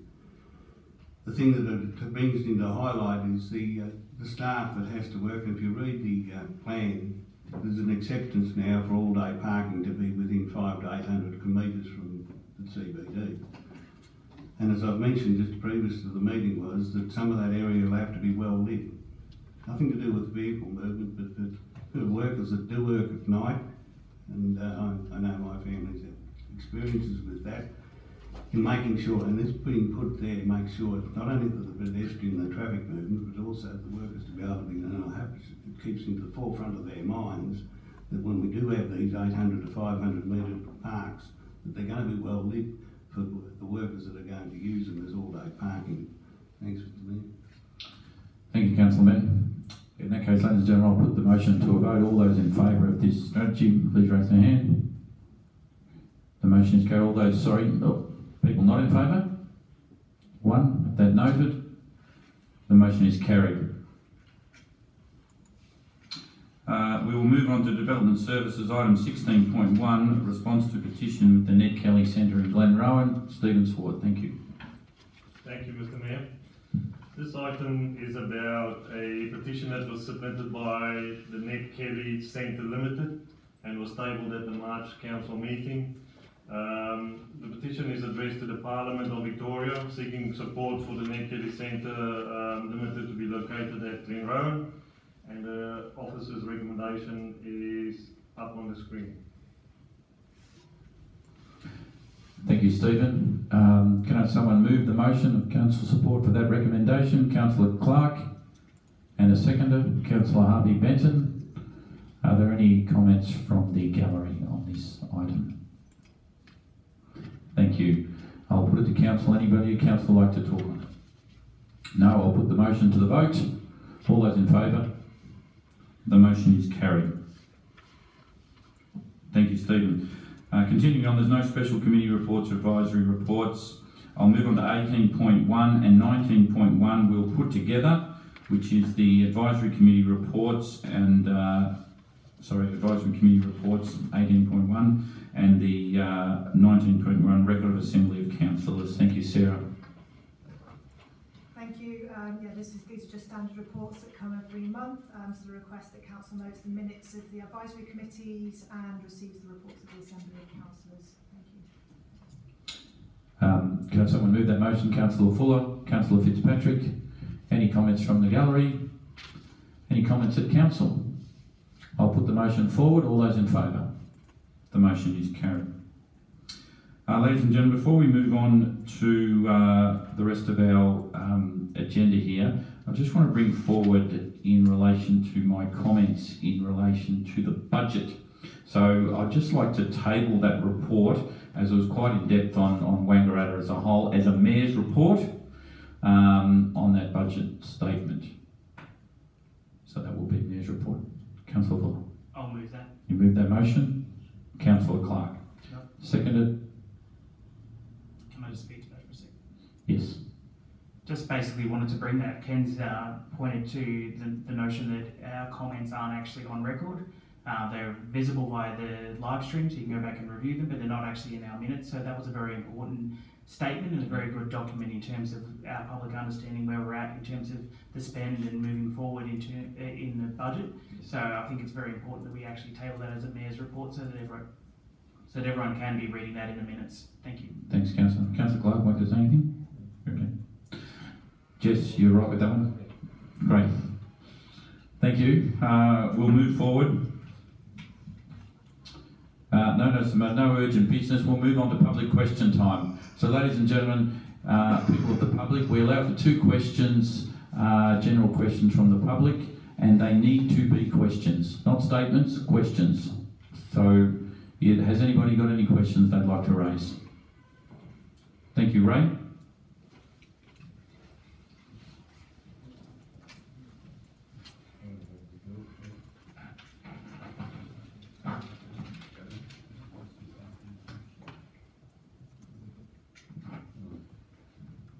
The thing that it brings into highlight is the staff that has to work. If you read the plan, there's an acceptance now for all-day parking to be within 500 to 800 metres from the CBD. And as I've mentioned just previous to the meeting was that some of that area will have to be well lit. Nothing to do with vehicle movement, but the workers that do work at night, and I know my family's experiences with that, in making sure, and this being put there, make sure not only for the pedestrian and the traffic movement, but also the workers to be able to be, and I hope it keeps into the forefront of their minds that when we do have these 800 to 500 metre parks, that they're going to be well lit for the workers that are going to use them as all-day parking. Thanks, Mr. Mayor. Thank you, Councillor. In that case, ladies and gentlemen, I'll put the motion to a vote. All those in favour of this strategy, please raise their hand. The motion is carried. All those, people not in favour? One, that noted. The motion is carried. We will move on to Development Services, item 16.1, response to petition with the Ned Kelly Centre in Glenrowan. Stephen Swart, thank you. Thank you, Mr. Mayor. This item is about a petition that was submitted by the Ned Kelly Centre Limited and was tabled at the March Council meeting. The petition is addressed to the Parliament of Victoria, seeking support for the Ned Kelly Centre Limited to be located at Glenrowan, and the officer's recommendation is up on the screen. Thank you, Stephen. Can I have someone move the motion of council support for that recommendation? Councillor Clark, and a seconder, Councillor Harvey Benton. Are there any comments from the gallery on this item? Thank you. I'll put it to council. Anybody, council, like to talk on it? No, I'll put the motion to the vote. All those in favour? The motion is carried. Thank you, Stephen. Continuing on, there's no special committee reports or advisory reports. I'll move on to 18.1 and 19.1 we'll put together, which is the advisory committee reports and, advisory committee reports 18.1 and the 19.1 record of assembly of councillors. Thank you, Sarah. Thank you. These are just standard reports that come every month. So the request that council notes the minutes of the advisory committees and receives the reports of the assembly of councillors. Thank you. Can someone move that motion? Councillor Fuller, Councillor Fitzpatrick. Any comments from the gallery? Any comments at council? I'll put the motion forward. All those in favour? The motion is carried. Ladies and gentlemen, before we move on to the rest of our agenda here, I just want to bring forward in relation to my comments in relation to the budget. So I'd just like to table that report, as it was quite in depth on Wangaratta as a whole, as a mayor's report on that budget statement. So that will be mayor's report. Councillor Fuller. I'll move that. You move that motion. Councillor Clark. Yep. Seconded. Can I just speak to that for a second? Yes. Just basically wanted to bring that. Ken's pointed to the notion that our comments aren't actually on record. They're visible via the live stream, so you can go back and review them, but they're not actually in our minutes. So that was a very important statement and a very good document in terms of our public understanding where we're at in terms of the spend and moving forward in the budget. So I think it's very important that we actually table that as a mayor's report so that everyone can be reading that in the minutes. Thank you. Thanks, Councillor. Councillor Clark, want to say anything? Okay. Jess, you're right with that one? Great. Thank you. We'll move forward. No urgent business. We'll move on to public question time. So, ladies and gentlemen, people of the public, we allow for 2 questions, general questions from the public, and they need to be questions, not statements, questions. So, has anybody got any questions they'd like to raise? Thank you, Ray.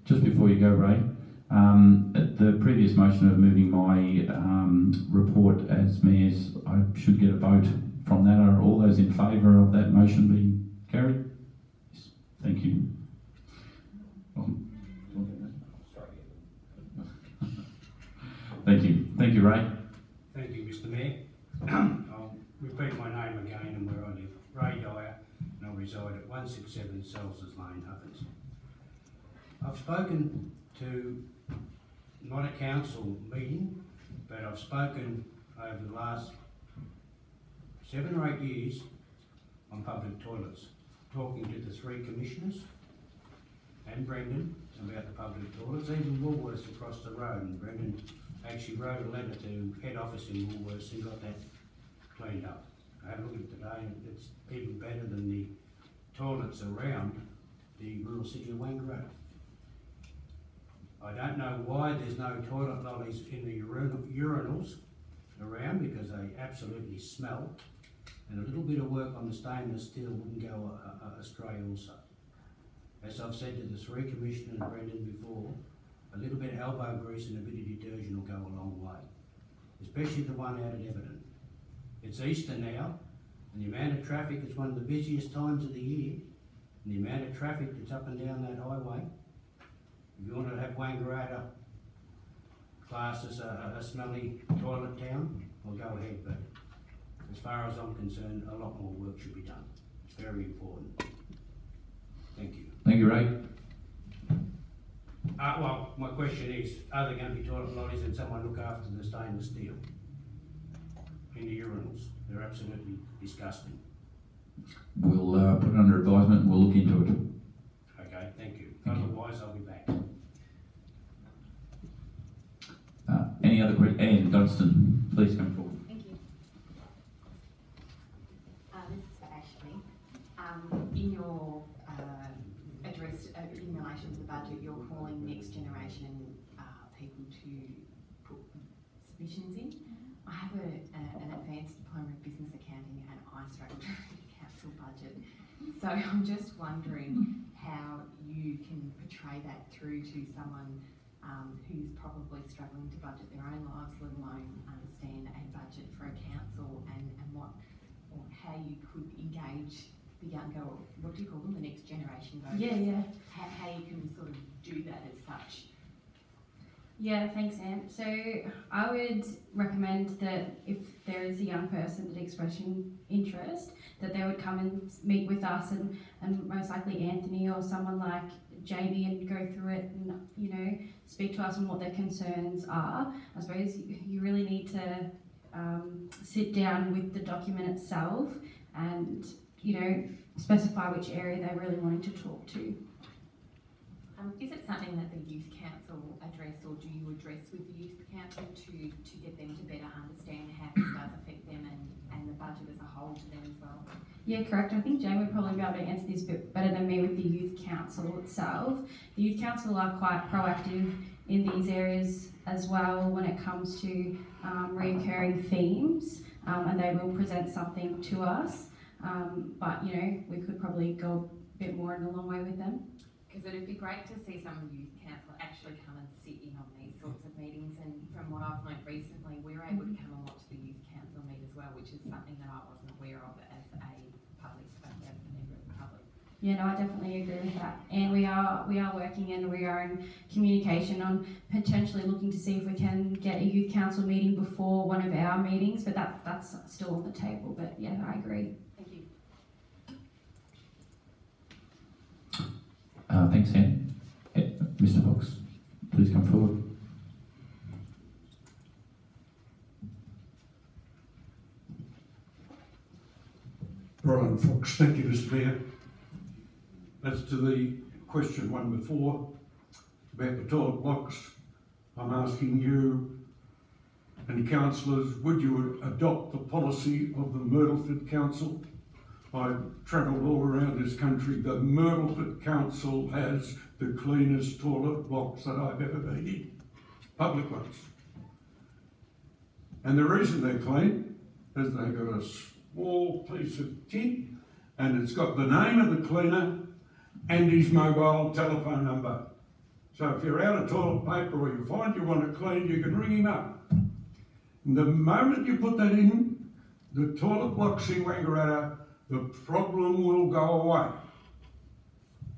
Just before you go, Ray, At the previous motion of moving my report as mayor's, I should get a vote from that. Are all those in favour of that motion being carried? Yes. Thank you. Thank you. Thank you, Ray. Thank you, Mr Mayor. I'll repeat my name again and where I live. Ray Dyer, and I reside at 167 Selses Lane, Huffins. I've spoken to, not a council meeting, but I've spoken over the last 7 or 8 years on public toilets, talking to the 3 commissioners and Brendan about the public toilets, even Woolworths across the road, and Brendan actually wrote a letter to head office in Woolworths and got that cleaned up. I had a look at it today and it's even better than the toilets around the rural city of Wangaratta. I don't know why there's no toilet lollies in the urinals around, because they absolutely smell, and a little bit of work on the stainless steel wouldn't go astray also. As I've said to the 3 commissioners, Brendan, before, a little bit of elbow grease and a bit of detergent will go a long way, especially the one out at Everton. It's Easter now, and the amount of traffic is one of the busiest times of the year, and the amount of traffic that's up and down that highway. If you want to have Wangaratta classed as a smelly toilet town, well, go ahead, but as far as I'm concerned, a lot more work should be done. It's very important. Thank you. Thank you, Ray. Well, my question is, are there going to be toilet lollies and someone look after the stainless steel in the urinals? They're absolutely disgusting. We'll put it under advisement and we'll look into it. Okay, thank you. Thank you. Otherwise, I'll be back. Any other questions? Anne Dunstan, please come forward. Thank you. This is for Ashley. In your address in relation to the budget, you're calling next generation people to put submissions in. I have an advanced diploma of business accounting and I struggle to read the council budget. So I'm just wondering how you can portray that through to someone who's probably struggling to budget their own lives, let alone understand a budget for a council, and what, or how you could engage the younger, or what do you call them, the next generation voters? Yeah. How you can sort of do that as such. Yeah, thanks, Anne. So I would recommend that if there is a young person that expressing interest, that they would come and meet with us, and most likely Anthony or someone like Jamie, and go through it and, you know, speak to us on what their concerns are. I suppose you really need to sit down with the document itself and, you know, specify which area they're really wanting to talk to. Is it something that the youth council address, or do you address with the youth council to get them to better understand how this does affect them and the budget as a whole to them as well? Yeah, correct. I think Jane would probably be able to answer this a bit better than me with the youth council itself. The youth council are quite proactive in these areas as well when it comes to reoccurring themes, and they will present something to us. But, you know, we could probably go a bit more in a long way with them. Because it'd be great to see some youth council actually come and sit in on these sorts of meetings, and from what I've learned recently, we're able to come and watch the youth council meet as well, which is something that I wasn't aware of as a public, member of the public. Yeah, no, I definitely agree with that. And we are working, and we are in communication on potentially looking to see if we can get a youth council meeting before one of our meetings, but that's still on the table. But yeah, I agree. Thank you. Thanks, Anne. Mr. Fox, please come forward. Brian Fox, thank you, Mr. Mayor. As to the question one before about the toilet blocks, I'm asking you and councillors, would you adopt the policy of the Myrtleford Council? I've travelled all around this country. The Myrtleford Council has the cleanest toilet blocks that I've ever been in, public ones. And the reason they're clean is they've got a small piece of tin and it's got the name of the cleaner and his mobile telephone number. So if you're out of toilet paper or you find you want it cleaned, you can ring him up. And the moment you put that in the toilet blocks in Wangaratta, the problem will go away.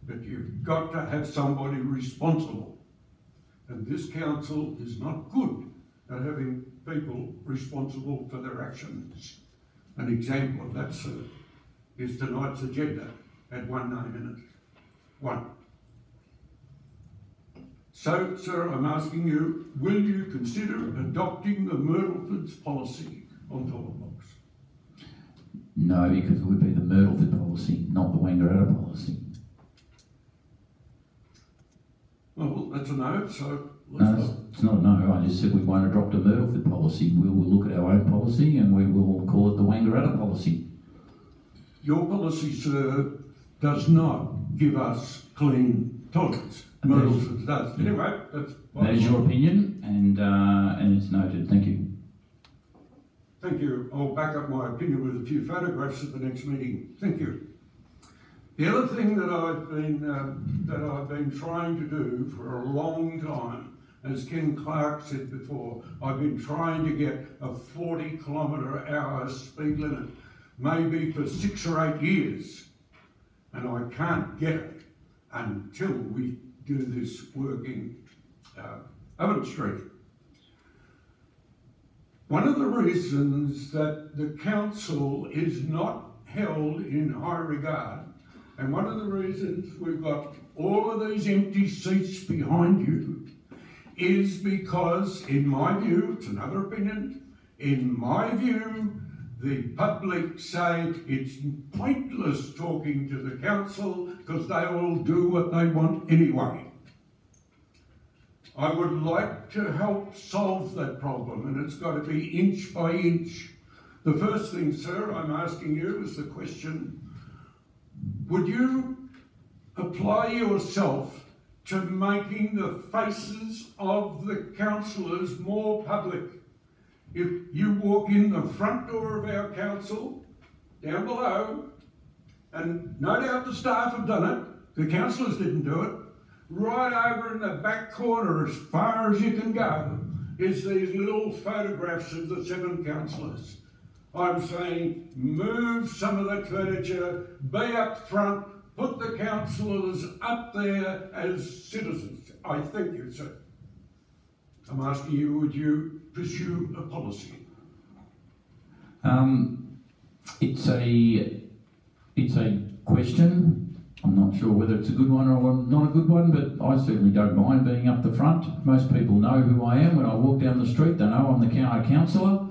But you've got to have somebody responsible. And this council is not good at having people responsible for their actions. An example of that, sir, is tonight's agenda had one name in it. One. So, sir, I'm asking you, will you consider adopting the Myrtleford's policy on toilet blocks? No, because it would be the Myrtleford policy, not the Wangaratta policy. Well, that's a no, so No, it's not a no. I just said we won't adopt a Myrtleford policy. We will look at our own policy and we will call it the Wangaratta policy. Your policy, sir, does not give us clean toilets. Myrtleford does. Anyway, that is your opinion, and it's noted. Thank you. Thank you. I'll back up my opinion with a few photographs at the next meeting. Thank you. The other thing that I've been trying to do for a long time, as Ken Clark said before, I've been trying to get a 40-kilometre-hour speed limit, maybe for 6 or 8 years, and I can't get it until we do this work in Owen Street. One of the reasons that the council is not held in high regard, and one of the reasons we've got all of these empty seats behind you, is because, in my view, it's another opinion, in my view, the public say it's pointless talking to the council because they will do what they want anyway. I would like to help solve that problem, and it's got to be inch by inch. The first thing, sir, I'm asking you is the question, would you apply yourself to making the faces of the councillors more public? If you walk in the front door of our council, down below, and no doubt the staff have done it, the councillors didn't do it, right over in the back corner, as far as you can go, is these little photographs of the 7 councillors. I'm saying move some of that furniture, be up front, put the councillors up there as citizens. I thank you, sir. I'm asking you, would you pursue a policy? It's a question. I'm not sure whether it's a good one or not a good one, but I certainly don't mind being up the front. Most people know who I am when I walk down the street. They know I'm the county councillor.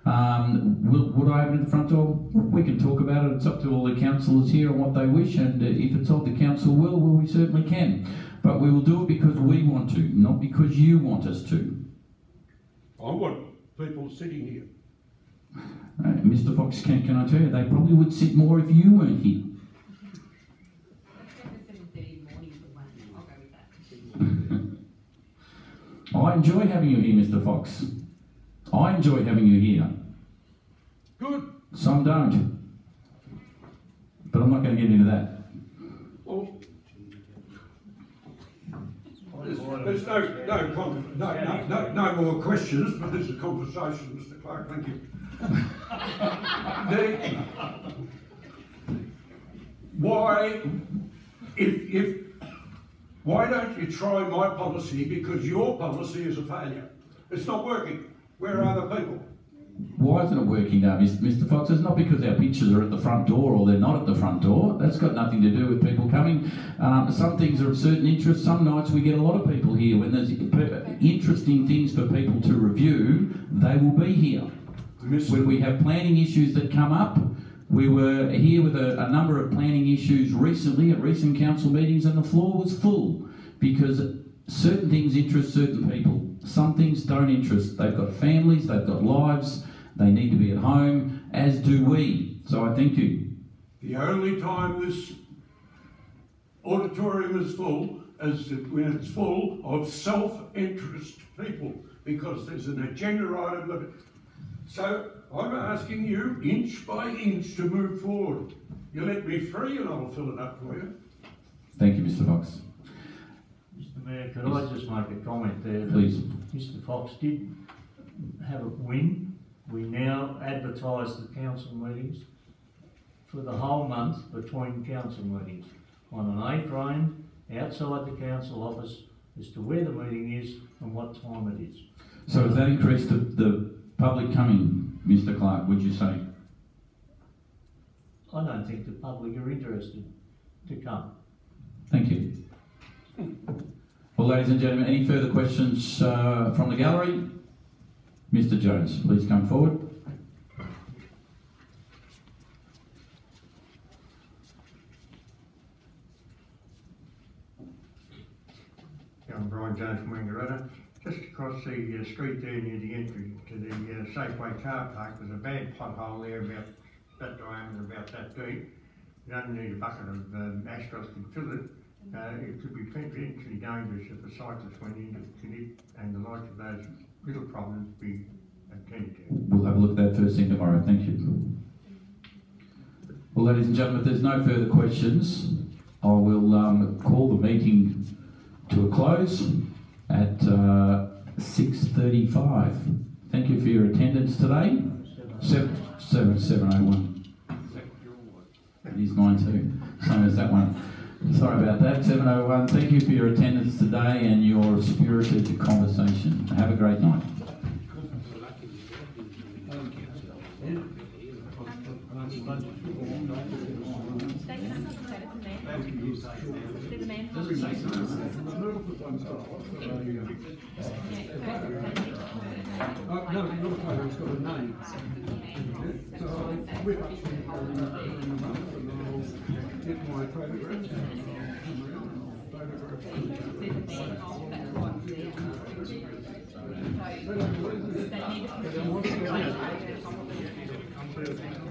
Would I have it in the front door? We can talk about it. It's up to all the councillors here and what they wish, and if it's of the council will, well, we certainly can. But we will do it because we want to, not because you want us to. I want people sitting here. Mr. Fox, can I tell you, they probably would sit more if you weren't here. I enjoy having you here, Mr. Fox. I enjoy having you here. Good. Some don't. But I'm not going to get into that. Well, there's no more questions, but there's a conversation, Mr. Clark. Thank you. Why don't you try my policy, because your policy is a failure. It's not working. Where are the people? Why isn't it working now, Mr. Fox? It's not because our pictures are at the front door or they're not at the front door. That's got nothing to do with people coming. Some things are of certain interest. Some nights we get a lot of people here. When there's interesting things for people to review, they will be here. When we have planning issues that come up, we were here with a number of planning issues recently at recent council meetings, and the floor was full because certain things interest certain people. Some things don't interest. They've got families, they've got lives, they need to be at home, as do we. So I thank you. The only time this auditorium is full is when it's full of self-interest people, because there's an agenda item that... So I'm asking you, inch by inch, to move forward. You let me free and I'll fill it up for you. Thank you, Mr. Fox. Mr. Mr Mayor, could I just make a comment there? Please. Mr Fox did have a win. We now advertise the council meetings for the whole month between council meetings on an A-frame outside the council office as to where the meeting is and what time it is. So has that increased the public coming, Mr Clark, would you say? I don't think the public are interested to come. Thank you. Well, ladies and gentlemen, any further questions from the gallery? Mr Jones, please come forward. I'm Brian Jones from Wangaratta. Just across the street there near the entry to the Safeway car park, there's a bad pothole there about that diameter, about that deep. You don't need a bucket of asphalt to fill it. It could be potentially dangerous if a cyclist went into it, and the like of those little problems be attended to. We'll have a look at that first thing tomorrow. Thank you. Well, ladies and gentlemen, if there's no further questions, I will call the meeting to a close at 6:35. Thank you for your attendance today. 7:01. It is mine too, same as that one. Sorry about that. 7:01. Thank you for your attendance today and your spirited conversation. Have a great night. No, not a photo, it's got a name. So we're up to in a month and I'll get my photographs and I'll photograph.